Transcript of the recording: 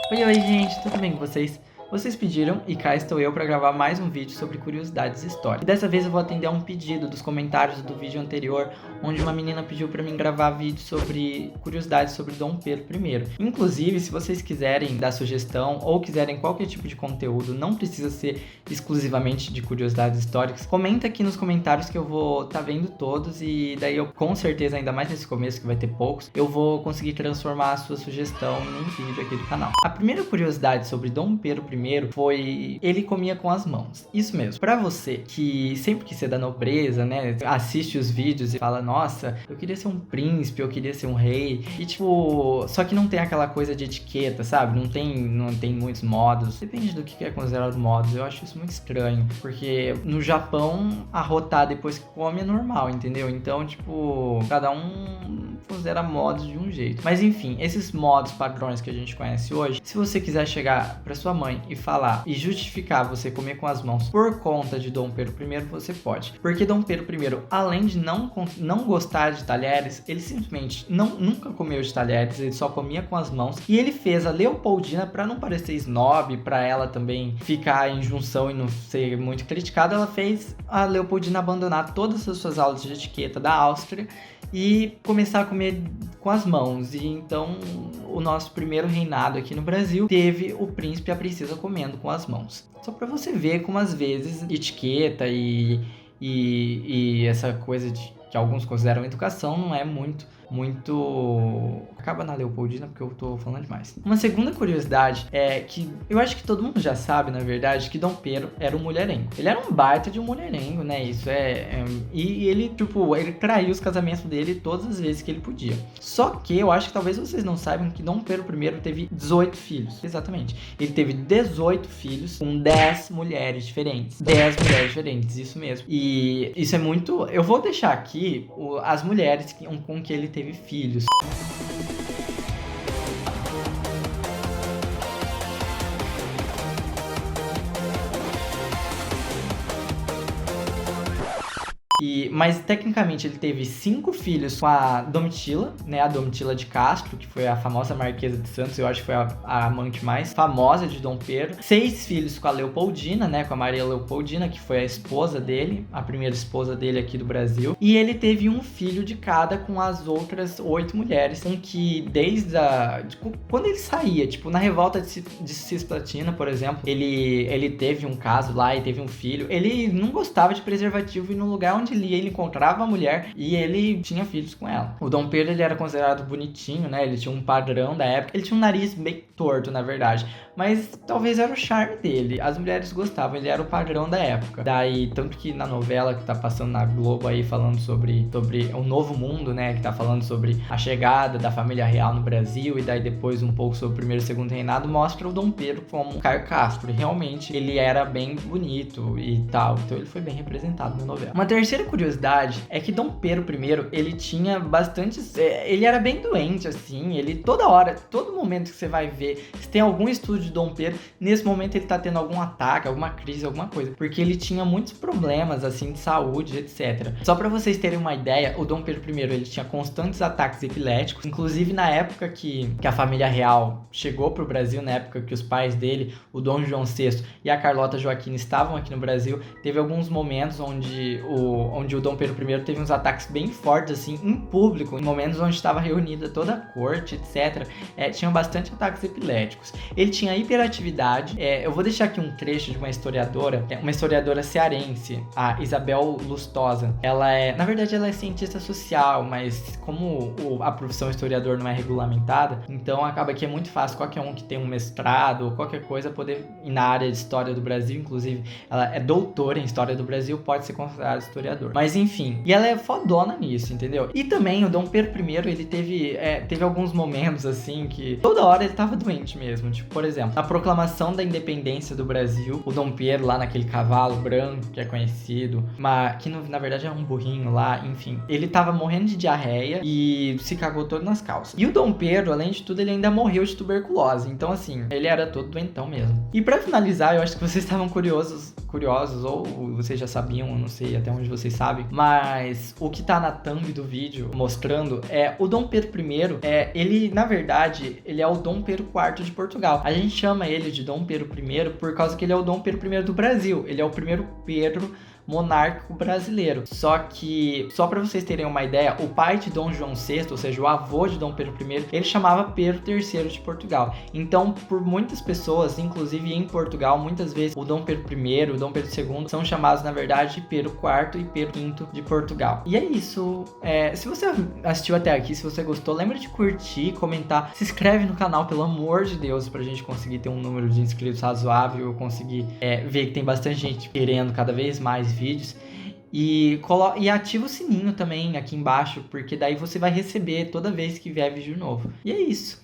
Oi, gente, tudo bem com vocês? Vocês pediram e cá estou eu para gravar mais um vídeo sobre curiosidades históricas. E dessa vez eu vou atender a um pedido dos comentários do vídeo anterior, onde uma menina pediu para mim gravar vídeo sobre curiosidades sobre Dom Pedro I. Inclusive, se vocês quiserem dar sugestão ou quiserem qualquer tipo de conteúdo, não precisa ser exclusivamente de curiosidades históricas, comenta aqui nos comentários que eu vou estar vendo todos e daí eu com certeza, ainda mais nesse começo que vai ter poucos, eu vou conseguir transformar a sua sugestão em um vídeo aqui do canal. A primeira curiosidade sobre Dom Pedro I foi ele comia com as mãos. Isso mesmo. Pra você que sempre quis ser da nobreza, né, assiste os vídeos e fala, nossa, eu queria ser um príncipe, eu queria ser um rei, e tipo, só que não tem aquela coisa de etiqueta, sabe? Não tem muitos modos. Depende do que é considerado modos. Eu acho isso muito estranho, porque no Japão, arrotar depois que come é normal, entendeu? Então, tipo, cada um considera modos de um jeito. Mas enfim, esses modos padrões que a gente conhece hoje, se você quiser chegar pra sua mãe e falar e justificar você comer com as mãos por conta de Dom Pedro I, você pode. Porque Dom Pedro I, além de não gostar de talheres, ele simplesmente nunca comeu de talheres, ele só comia com as mãos. E ele fez a Leopoldina, para não parecer snob, para ela também ficar em junção e não ser muito criticada, ela fez a Leopoldina abandonar todas as suas aulas de etiqueta da Áustria e começar a comer com as mãos. E então o nosso primeiro reinado aqui no Brasil teve o príncipe e a princesa comendo com as mãos. Só para você ver como às vezes etiqueta e essa coisa que alguns consideram educação não é muito acaba na Leopoldina porque eu tô falando demais. Uma segunda curiosidade é que eu acho que todo mundo já sabe, na verdade, que Dom Pedro era um mulherengo. Ele era um baita de um mulherengo, né? Isso e ele, tipo, ele traiu os casamentos dele todas as vezes que ele podia. Só que eu acho que talvez vocês não saibam que Dom Pedro I teve 18 filhos. Exatamente. Ele teve 18 filhos com 10 mulheres diferentes. 10 mulheres diferentes, isso mesmo. E isso é muito... Eu vou deixar aqui as mulheres com que ele teve filhos. Mas tecnicamente ele teve 5 filhos com a Domitila, né? A Domitila de Castro, que foi a famosa Marquesa de Santos, eu acho que foi a amante mais famosa de Dom Pedro. 6 filhos com a Leopoldina, né? Com a Maria Leopoldina, que foi a esposa dele, a primeira esposa dele aqui do Brasil. E ele teve um filho de cada com as outras 8 mulheres, com que quando ele saía, tipo, na revolta de Cisplatina, por exemplo, ele teve um caso lá e teve um filho. Ele não gostava de preservativo e no lugar onde ele encontrava a mulher e ele tinha filhos com ela. O Dom Pedro, ele era considerado bonitinho, né? Ele tinha um padrão da época. Ele tinha um nariz bem torto, na verdade. Mas talvez era o charme dele. As mulheres gostavam, ele era o padrão da época. Daí, tanto que na novela que tá passando na Globo aí, falando sobre o Novo Mundo, né? Que tá falando sobre a chegada da família real no Brasil e daí depois um pouco sobre o primeiro e segundo reinado, mostra o Dom Pedro como Caio Castro. E realmente, ele era bem bonito e tal. Então, ele foi bem representado na novela. Uma terceira curiosidade é que Dom Pedro I, ele tinha bastantes... ele era bem doente, assim, ele toda hora, todo momento que você vai ver, se tem algum estudo de Dom Pedro, nesse momento ele tá tendo algum ataque, alguma crise, alguma coisa, porque ele tinha muitos problemas, assim, de saúde, etc. Só pra vocês terem uma ideia, o Dom Pedro I, ele tinha constantes ataques epiléticos, inclusive na época que a família real chegou pro Brasil, na época que os pais dele, o Dom João VI e a Carlota Joaquina estavam aqui no Brasil, teve alguns momentos onde o Dom Pedro I teve uns ataques bem fortes, assim, em público, em momentos onde estava reunida toda a corte, etc. Tinham bastante ataques epiléticos. Ele tinha hiperatividade. Eu vou deixar aqui um trecho de uma historiadora cearense, a Isabel Lustosa. Na verdade, ela é cientista social, mas como a profissão historiador não é regulamentada, então acaba que é muito fácil qualquer um que tem um mestrado ou qualquer coisa poder ir na área de história do Brasil, inclusive ela é doutora em história do Brasil, pode ser considerada historiador. Mas enfim, e ela é fodona nisso, entendeu? E também o Dom Pedro I, ele teve alguns momentos assim que toda hora ele tava doente mesmo. Tipo, por exemplo, na proclamação da independência do Brasil, o Dom Pedro lá naquele cavalo branco que é conhecido, mas que na verdade é um burrinho lá, enfim, ele tava morrendo de diarreia e se cagou todo nas calças. E o Dom Pedro, além de tudo, ele ainda morreu de tuberculose. Então assim, ele era todo doentão mesmo. E pra finalizar, eu acho que vocês estavam curiosos curiosos, ou vocês já sabiam, eu não sei até onde vocês sabem, mas o que tá na thumb do vídeo mostrando é o Dom Pedro I, ele, na verdade, ele é o Dom Pedro IV de Portugal. A gente chama ele de Dom Pedro I por causa que ele é o Dom Pedro I do Brasil. Ele é o primeiro Pedro monárquico brasileiro. Só que, só para vocês terem uma ideia, o pai de Dom João VI, ou seja, o avô de Dom Pedro I, ele chamava Pedro III de Portugal. Então, por muitas pessoas, inclusive em Portugal, muitas vezes o Dom Pedro I, o Dom Pedro II são chamados, na verdade, de Pedro IV e Pedro V de Portugal. E é isso. Se você assistiu até aqui, se você gostou, lembra de curtir, comentar, se inscreve no canal, pelo amor de Deus, pra gente conseguir ter um número de inscritos razoável, conseguir ver que tem bastante gente querendo cada vez mais vídeos. E ativa o sininho também aqui embaixo, porque daí você vai receber toda vez que vier vídeo novo. E é isso.